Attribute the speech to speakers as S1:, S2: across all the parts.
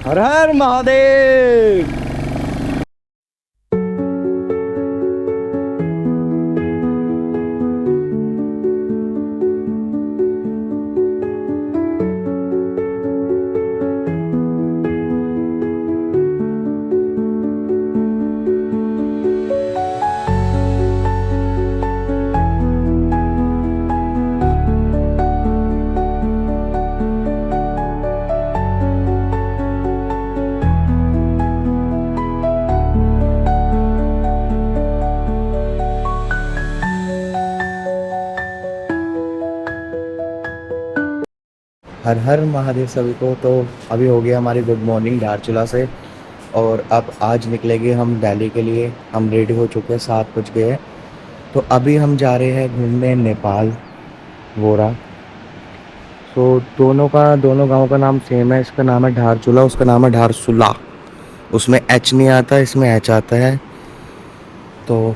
S1: हर हर महादेव। हर हर महादेव सभी को। तो अभी हो गया हमारी गुड मॉर्निंग धारचूला से, और अब आज निकलेंगे हम दिल्ली के लिए। हम रेडी हो चुके हैं, 7 बज गए हैं। तो अभी हम जा रहे हैं घूमने नेपाल वोरा। तो दोनों गांव का नाम सेम है। इसका नाम है धारचूला, उसका नाम है धारसुला। उसमें एच नहीं आता, इसमें एच आता है। तो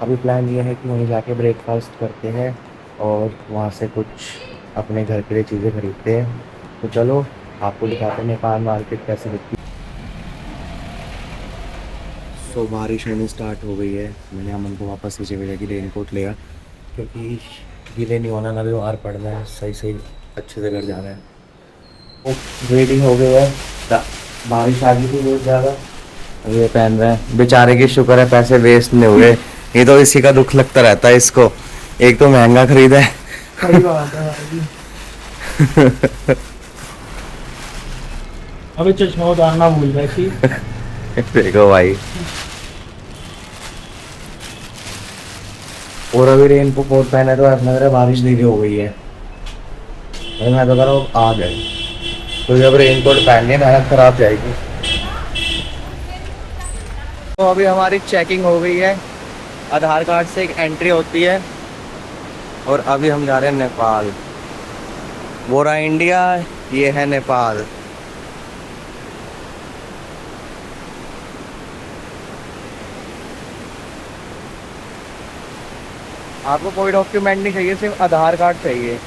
S1: अभी प्लान ये है कि वहीं जाके ब्रेकफास्ट करते हैं और वहाँ से कुछ अपने घर के लिए चीज़ें खरीदते हैं। तो चलो आपको दिखाते हैं नेपाल मार्केट कैसे दिखती है। सो बारिश होनी स्टार्ट हो गई है। मैंने अमन को वापस नीचे भेजा कि रेन कोट लेगा, क्योंकि गीले नहीं होना, ना भी बाहर पड़ना है, सही सही अच्छे से घर जाना है। वो रेडी हो गए है। बारिश आ गई थी बहुत ज़्यादा। ये पहन रहे हैं, बेचारे की शुक्र है पैसे वेस्ट नहीं हुए। ये तो इसी का दुख लगता रहता है इसको, एक तो महंगा खरीदा है।
S2: सही बात है भाई। अबे चश्मा उतारना भूल गए थी।
S1: देखो भाई, और अभी रेन को कोट पहना है तो ऐसा लग रहा है बारिश धीरे हो गई है। अरे मैं तो कह रहा हूँ आ जाए, तो जब रेन कोट पहनने मेहनत खराब जाएगी। तो अभी हमारी चेकिंग हो गई है, आधार कार्ड से एक एंट्री होती है, और अभी हम जा रहे हैं नेपाल। वो रहा इंडिया, ये है नेपाल। आपको कोई डॉक्यूमेंट नहीं चाहिए, सिर्फ आधार कार्ड चाहिए।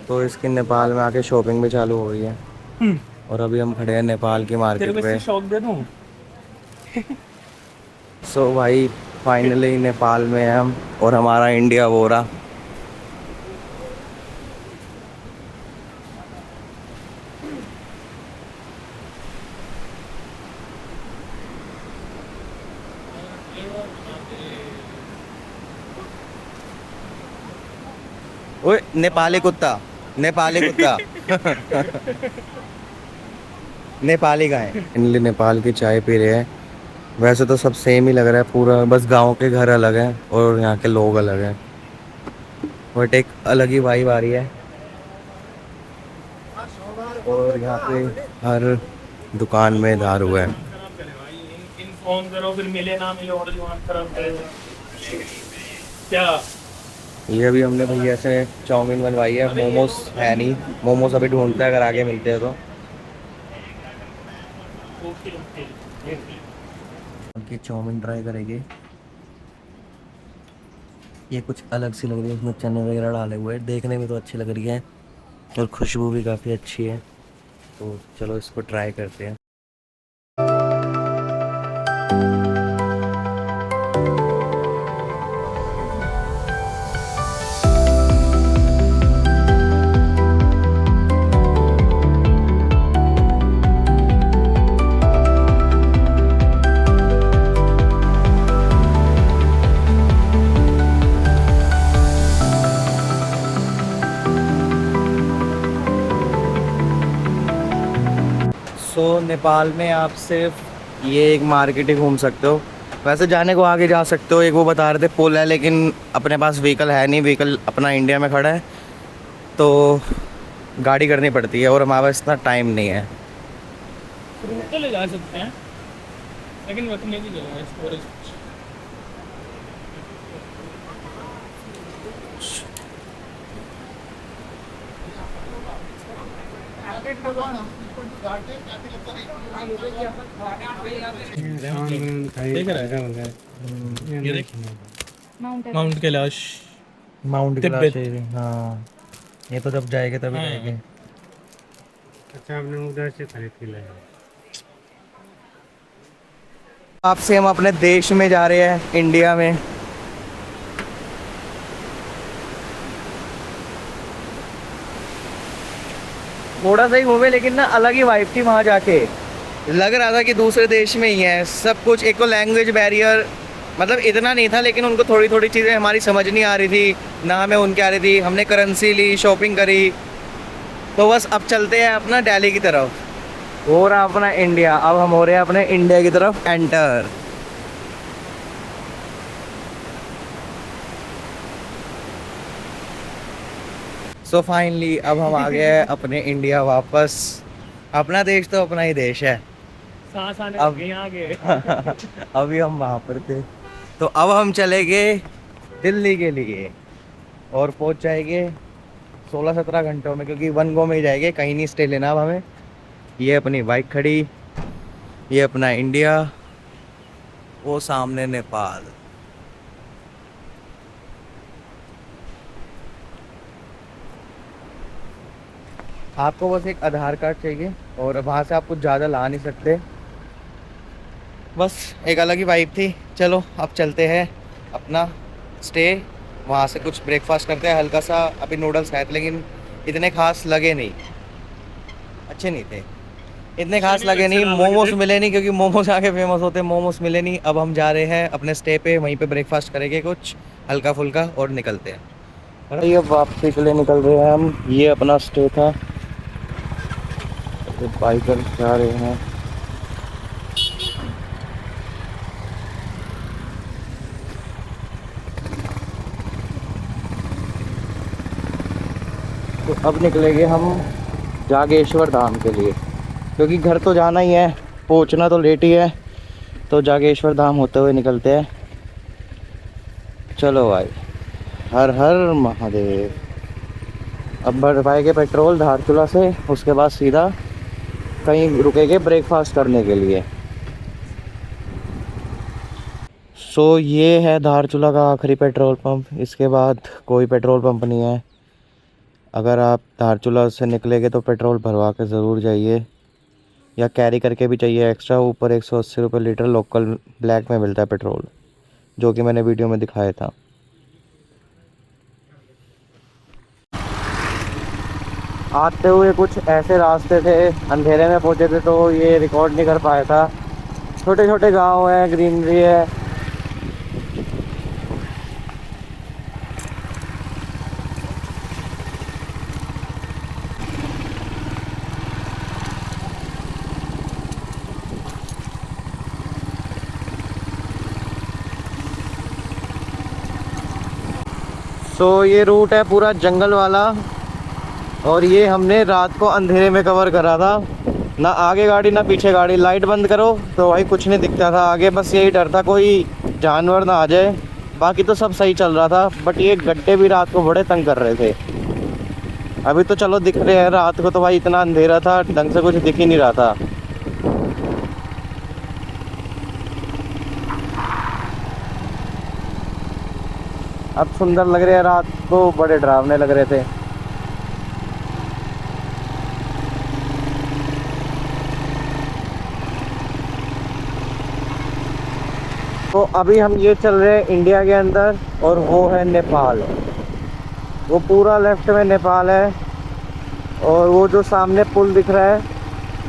S1: तो इसकी नेपाल में आके शॉपिंग भी चालू हो गई है, और अभी हम खड़े हैं नेपाल की मार्केट पे।
S2: शौक दे दूं।
S1: सो भाई फाइनली नेपाल में हैं हम, और हमारा इंडिया वो रहा। ओए नेपाली कुत्ता, नेपाली कुत्ता। नेपाली का है। इनले नेपाल की चाय पी रहे हैं। वैसे तो सब सेम ही लग रहा है पूरा, बस गांव के घर अलग हैं और यहाँ के लोग अलग हैं, बट एक अलग ही वाइब आ रही है। और यहाँ पे हर दुकान में धार हुआ है।
S2: फोन करो फिर मिले ना मिले और दिमाग खराब करेगा क्या।
S1: ये अभी हमने भैया से चाउमीन बनवाई है, मोमोज है नहीं, मोमोज अभी ढूंढते हैं, अगर आगे मिलते हैं तो। उनकी चाउमीन ट्राई करेंगे। ये कुछ अलग सी लग रही है, इसमें चने वगैरह डाले हुए हैं, देखने में तो अच्छी लग रही है और खुशबू भी काफ़ी अच्छी है। तो चलो इसको ट्राई करते हैं। नेपाल में आप सिर्फ ये एक मार्केट ही घूम सकते हो, वैसे जाने को आगे जा सकते हो, एक वो बता रहे थे पुल है, लेकिन अपने पास व्हीकल है नहीं, व्हीकल अपना इंडिया में खड़ा है तो गाड़ी करनी पड़ती है और हमारे पास इतना टाइम नहीं है।
S2: फ्रूट तो ले जा सकते हैं, लेकिन रखने की जगह है स्टोरेज।
S3: देख रहा है ये देख माउंट कैलाश
S1: माउंट
S3: तिब्बत।
S1: कैलाश, हाँ ये तो जब जाएंगे तभी
S3: हाँ।
S1: जाएंगे।
S4: अच्छा आपने उधर से खरीद के लाया।
S1: आपसे हम अपने देश में जा रहे हैं, इंडिया में। थोड़ा सा ही घूमे, लेकिन ना अलग ही वाइब थी वहाँ जाके। लग रहा था कि दूसरे देश में ही है सब कुछ। एक तो लैंग्वेज बैरियर मतलब इतना नहीं था, लेकिन उनको थोड़ी थोड़ी चीज़ें हमारी समझ नहीं आ रही थी, ना हमें उनकी आ रही थी। हमने करेंसी ली, शॉपिंग करी, तो बस अब चलते हैं अपना दिल्ली की तरफ। हो रहा अपना इंडिया, अब हम हो रहे हैं अपने इंडिया की तरफ एंटर। सो फाइनली अब हम आ गए हैं अपने इंडिया वापस। अपना देश तो अपना ही देश है।
S2: सांस आने
S1: अब-
S2: लगे यहाँ के।
S1: अभी हम वहाँ पर थे, तो अब हम चले गए दिल्ली के लिए और पहुँच जाएंगे 16-17 घंटों में, क्योंकि वन गो में ही जाएंगे, कहीं नहीं स्टे लेना अब हमें। ये अपनी बाइक खड़ी, ये अपना इंडिया, वो सामने नेपाल। आपको बस एक आधार कार्ड चाहिए और वहाँ से आप कुछ ज़्यादा ला नहीं सकते। बस एक अलग ही वाइब थी। चलो अब चलते हैं अपना स्टे, वहाँ से कुछ ब्रेकफास्ट करते हैं हल्का सा। अभी नूडल्स खाए थे, लेकिन इतने खास लगे नहीं, अच्छे नहीं थे, इतने खास लगे नहीं। मोमोज मिले नहीं, क्योंकि मोमोज आके फेमस होते हैं, मोमोज मिले नहीं। अब हम जा रहे हैं अपने स्टे पे, वहीं पे ब्रेकफास्ट करेंगे कुछ हल्का फुल्का और निकलते हैं। ये वापसी के लिए निकल रहे हैं हम। ये अपना स्टे था, बाइकर जा रहे हैं। तो अब निकलेंगे हम जागेश्वर धाम के लिए, क्योंकि घर तो जाना ही है, पहुंचना तो लेट ही है, तो जागेश्वर धाम होते हुए निकलते हैं। चलो भाई, हर हर महादेव। अब भरवाएंगे पेट्रोल धारचूला से, उसके बाद सीधा कहीं रुकेंगे ब्रेकफास्ट करने के लिए। सो ये है धारचूला का आखिरी पेट्रोल पंप, इसके बाद कोई पेट्रोल पंप नहीं है। अगर आप धारचूला से निकलेंगे तो पेट्रोल भरवा के ज़रूर जाइए, या कैरी करके भी चाहिए एक्स्ट्रा। ऊपर 180 रुपये लीटर लोकल ब्लैक में मिलता है पेट्रोल, जो कि मैंने वीडियो में दिखाया था। आते हुए कुछ ऐसे रास्ते थे, अंधेरे में पहुंचे थे तो ये रिकॉर्ड नहीं कर पाया था। छोटे छोटे गांव हैं, ग्रीनरी है। तो ये रूट है पूरा जंगल वाला, और ये हमने रात को अंधेरे में कवर करा था। ना आगे गाड़ी ना पीछे गाड़ी, लाइट बंद करो तो भाई कुछ नहीं दिखता था आगे। बस यही डर था कोई जानवर ना आ जाए, बाकी तो सब सही चल रहा था। बट ये गड्ढे भी रात को बड़े तंग कर रहे थे। अभी तो चलो दिख रहे हैं, रात को तो भाई इतना अंधेरा था, ढंग से कुछ दिख ही नहीं रहा था। अब सुंदर लग रहे हैं, रात को बड़े डरावने लग रहे थे। तो अभी हम ये चल रहे हैं इंडिया के अंदर, और वो है नेपाल। वो पूरा लेफ्ट में नेपाल है, और वो जो सामने पुल दिख रहा है,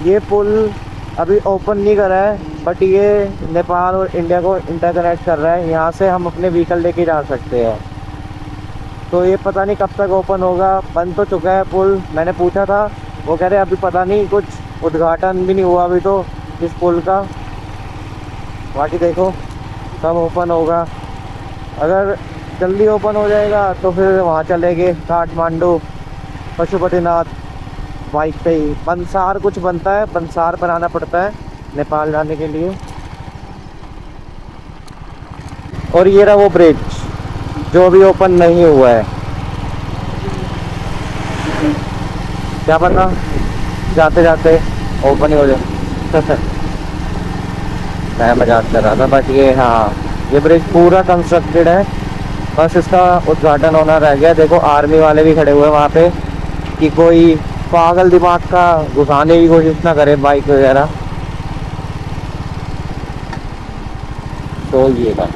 S1: ये पुल अभी ओपन नहीं करा है, बट ये नेपाल और इंडिया को इंटरकनेक्ट कर रहा है। यहाँ से हम अपने व्हीकल लेके जा सकते हैं। तो ये पता नहीं कब तक ओपन होगा, बंद तो चुका है पुल। मैंने पूछा था, वो कह रहे अभी पता नहीं, कुछ उद्घाटन भी नहीं हुआ अभी तो इस पुल का। बाकी देखो सब ओपन होगा। अगर जल्दी ओपन हो जाएगा तो फिर वहाँ चलेंगे काठमांडू, पशुपतिनाथ बाइक पे ही। बंसार कुछ बनता है, बंसार पर आना पड़ता है नेपाल जाने के लिए। और ये रहा वो ब्रिज जो अभी ओपन नहीं हुआ है। क्या पता जाते जाते ओपन ही हो जाए। मैं मजाक कर रहा था, बट ये हाँ, ये ब्रिज पूरा कंस्ट्रक्टेड है, बस इसका उद्घाटन होना रह गया। देखो आर्मी वाले भी खड़े हुए हैं वहाँ पे कि कोई पागल दिमाग का घुसाने की कोशिश ना करे बाइक वगैरह। तो ये था।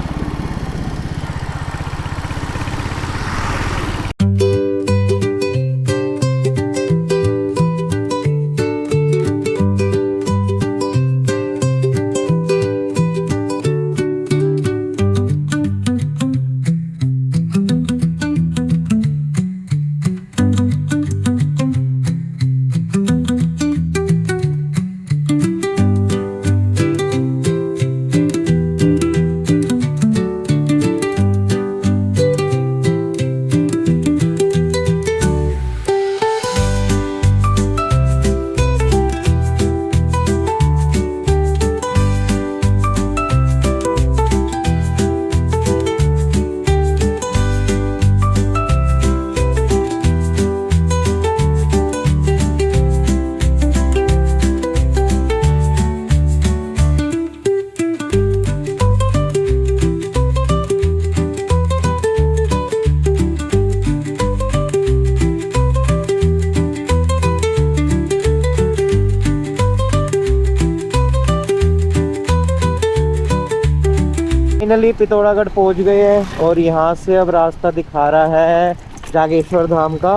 S1: फाइनली पिथौरागढ़ पहुंच गए हैं और यहाँ से अब रास्ता दिखा रहा है जागेश्वर धाम का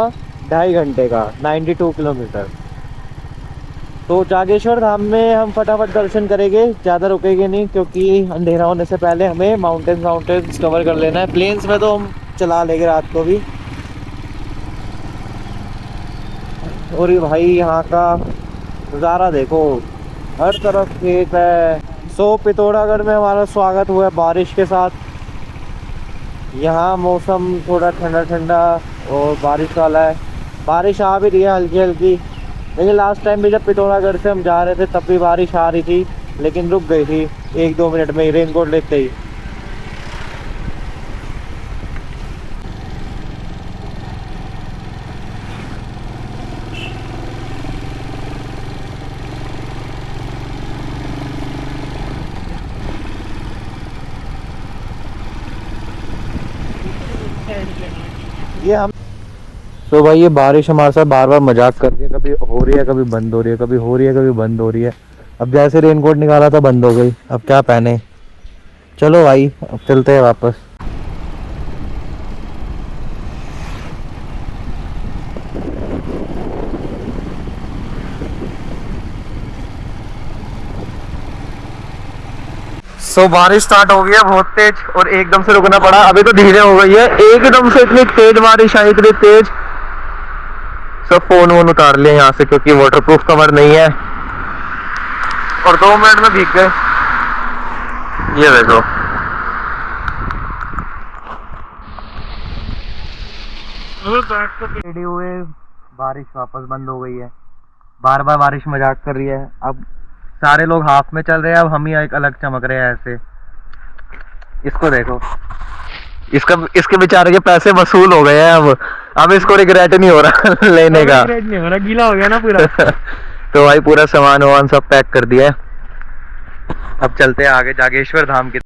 S1: 2.5 घंटे का, 92 किलोमीटर। तो जागेश्वर धाम में हम फटाफट दर्शन करेंगे, ज़्यादा रुकेंगे नहीं क्योंकि अंधेरा होने से पहले हमें माउंटेन्स कवर कर लेना है। प्लेन्स में तो हम चला लेंगे रात को भी। और ये भाई यहाँ का नज़ारा देखो, हर तरफ खेत है। सो पिथौरागढ़ में हमारा स्वागत हुआ है बारिश के साथ। यहाँ मौसम थोड़ा ठंडा ठंडा और बारिश वाला है। बारिश आ भी रही है हल्की हल्की, लेकिन लास्ट टाइम भी जब पिथौरागढ़ से हम जा रहे थे तब भी बारिश आ रही थी, लेकिन रुक गई थी 1-2 मिनट में ही रेनकोट लेते ही। ये हम तो भाई ये बारिश हमारे साथ बार बार मजाक कर रही है, कभी हो रही है कभी बंद हो रही है, कभी हो रही है कभी बंद हो रही है। अब जैसे रेनकोट निकाला था बंद हो गई, अब क्या पहने। चलो भाई अब चलते हैं वापस। सो बारिश स्टार्ट हो गई है बहुत तेज और एकदम से रुकना पड़ा। अभी तो धीरे हो गई है, एकदम से इतनी तेज बारिश आई, इतनी तेज। सब फोन वोन उतार लिए यहाँ से क्योंकि वाटरप्रूफ कवर नहीं है, और 2 मिनट में भीग गए। ये देखो रेडी हुए, बारिश वापस बंद हो गई है। बार बार बारिश मजाक कर रही है। अब सारे लोग हाफ में चल रहे हैं, अब हम ही एक अलग चमक रहे हैं ऐसे। इसको देखो, इसके बेचारे के पैसे वसूल हो गए हैं। अब इसको रिग्रेट नहीं हो रहा लेने का,
S3: रिग्रेट नहीं हो रहा, गीला हो गया ना पूरा।
S1: तो भाई पूरा सामान वामान सब पैक कर दिया है। अब चलते हैं आगे जागेश्वर धाम की।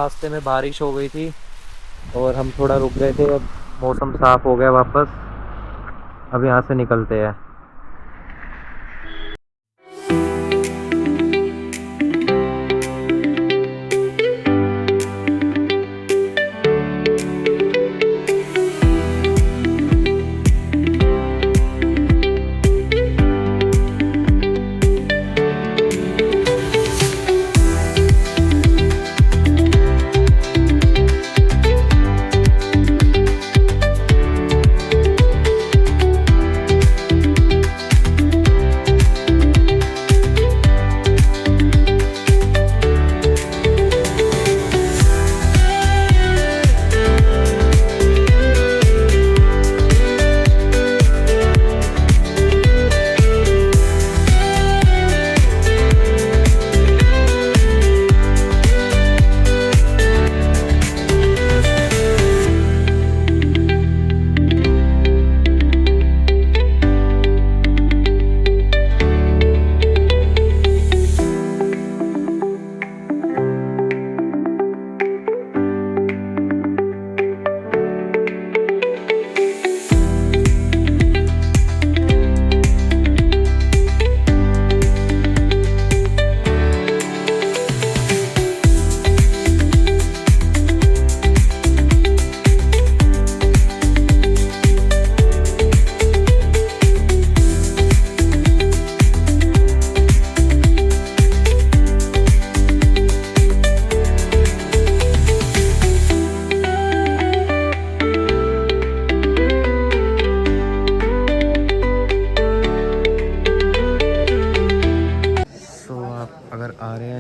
S1: रास्ते में बारिश हो गई थी और हम थोड़ा रुक गए थे। अब मौसम साफ़ हो गया वापस, अब यहाँ से निकलते हैं।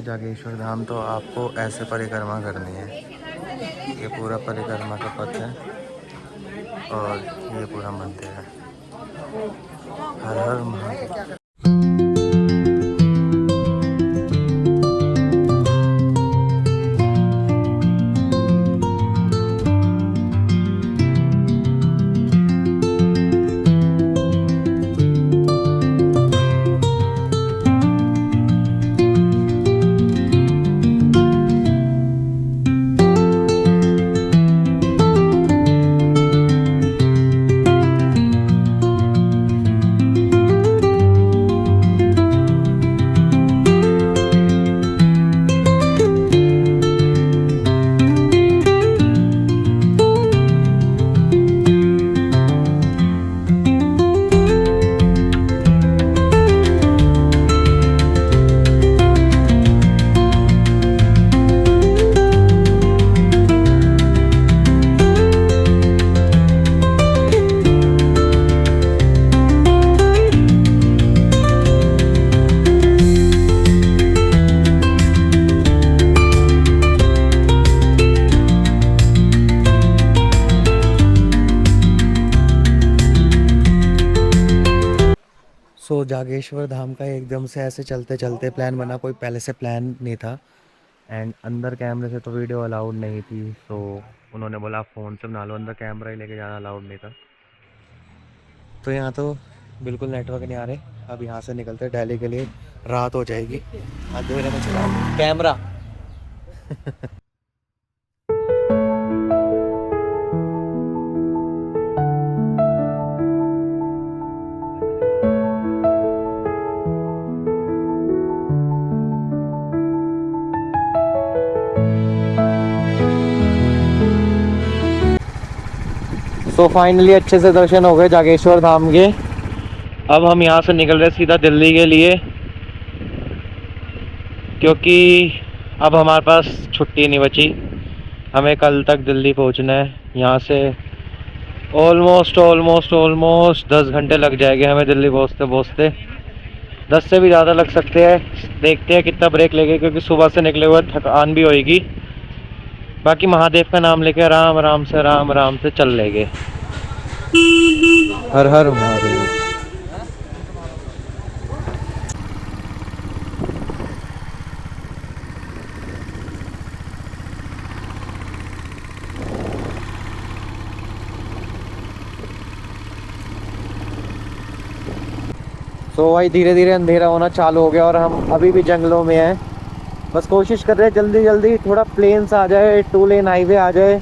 S1: जागेश्वर धाम तो आपको ऐसे परिक्रमा करनी है। ये पूरा परिक्रमा का पथ है और ये पूरा मंदिर है। हर हर महादेव। सो जागेश्वर धाम का एकदम से ऐसे चलते चलते प्लान बना, कोई पहले से प्लान नहीं था। एंड अंदर कैमरे से तो वीडियो अलाउड नहीं थी, तो उन्होंने बोला फ़ोन से बना लो, अंदर कैमरा ही लेके जाना अलाउड नहीं था। तो यहाँ तो बिल्कुल नेटवर्क नहीं आ रहे। अब यहाँ से निकलते दिल्ली के लिए, रात हो जाएगी। अंधेरे में चला कैमरा। तो फाइनली अच्छे से दर्शन हो गए जागेश्वर धाम के। अब हम यहाँ से निकल रहे सीधा दिल्ली के लिए, क्योंकि अब हमारे पास छुट्टी नहीं बची। हमें कल तक दिल्ली पहुँचना है। यहाँ से ऑलमोस्ट 10 घंटे लग जाएंगे हमें दिल्ली पहुँचते पहुँचते। 10 से भी ज़्यादा लग सकते हैं। देखते हैं कितना ब्रेक लेंगे, क्योंकि सुबह से निकले हुए थकान भी होएगी। बाकी महादेव का नाम लेके आराम आराम से चल लेंगे। हर हर महादेव। तो भाई धीरे धीरे अंधेरा होना चालू हो गया और हम अभी भी जंगलों में हैं। बस कोशिश कर रहे हैं जल्दी जल्दी थोड़ा प्लेन्स आ जाए, 2 लेन हाईवे आ जाए,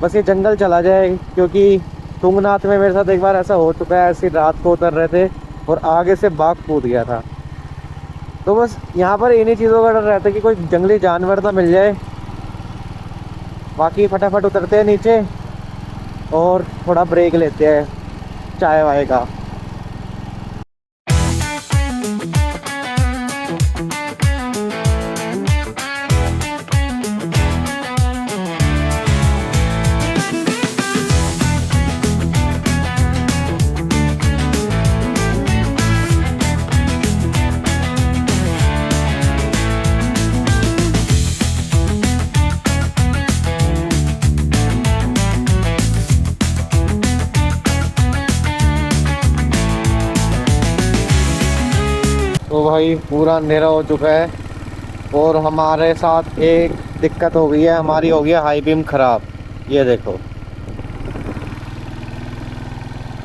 S1: बस ये जंगल चला जाए। क्योंकि तुंगनाथ में मेरे साथ एक बार ऐसा हो चुका है, ऐसी रात को उतर रहे थे और आगे से बाघ कूद गया था। तो बस यहाँ पर इन्हीं चीज़ों का डर रहता है कि कोई जंगली जानवर ना मिल जाए। बाकी फटाफट उतरते हैं नीचे और थोड़ा ब्रेक लेते हैं चाय वाय का। तो भाई पूरा अंधेरा हो चुका है और हमारे साथ एक दिक्कत हो गई है, हमारी हो गई है हाई बीम ख़राब। ये देखो,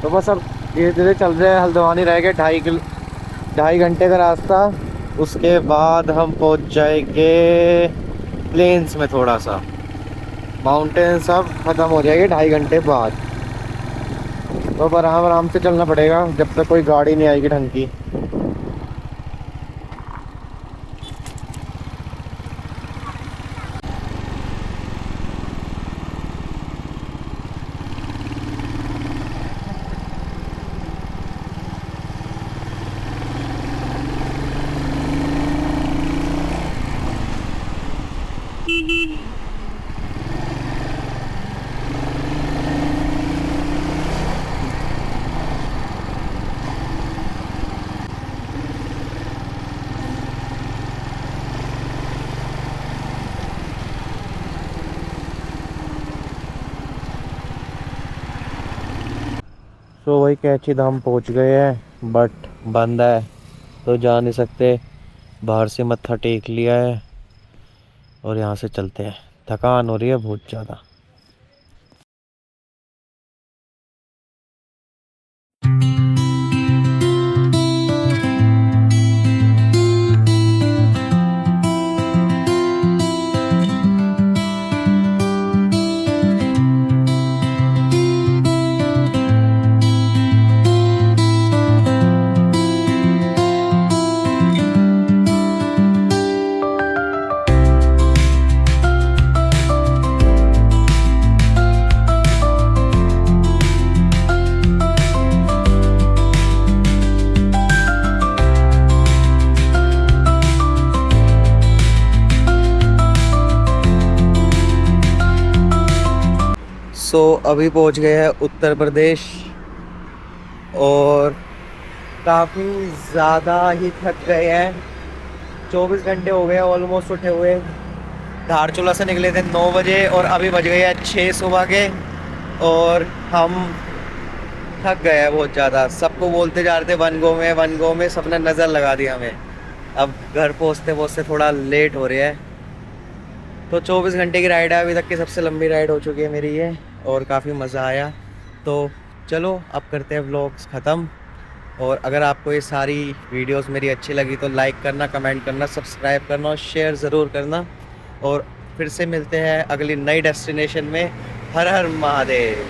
S1: तो बस अब धीरे धीरे चल रहे हैं। हल्द्वानी रह गए 2.5 घंटे का रास्ता, उसके बाद हम पहुंच जाएंगे प्लेन्स में। थोड़ा सा माउंटेन सब ख़त्म हो जाएगी 2.5 घंटे बाद। तो अब आराम आराम से चलना पड़ेगा जब तक कोई गाड़ी नहीं आएगी ढंग की। तो वही कैंची धाम पहुंच गए हैं, बट बंद है तो जा नहीं सकते। बाहर से मत्था टेक लिया है और यहाँ से चलते हैं। थकान हो रही है बहुत ज़्यादा। अभी पहुंच गए हैं उत्तर प्रदेश और काफ़ी ज़्यादा ही थक गए हैं। 24 घंटे हो गए ऑलमोस्ट उठे हुए। धारचूला से निकले थे 9 बजे और अभी बज गए हैं 6 सुबह के और हम थक गए हैं बहुत ज़्यादा। सबको बोलते जा रहे थे वन गो में, सबने नज़र लगा दी हमें। अब घर पहुँचते थोड़ा लेट हो रहा है। तो 24 घंटे की राइड है, अभी तक की सबसे लंबी राइड हो चुकी है मेरी ये और काफ़ी मज़ा आया। तो चलो अब करते हैं व्लॉग्स ख़त्म। और अगर आपको ये सारी वीडियोस मेरी अच्छी लगी तो लाइक करना, कमेंट करना, सब्सक्राइब करना और शेयर ज़रूर करना। और फिर से मिलते हैं अगली नई डेस्टिनेशन में। हर हर महादेव।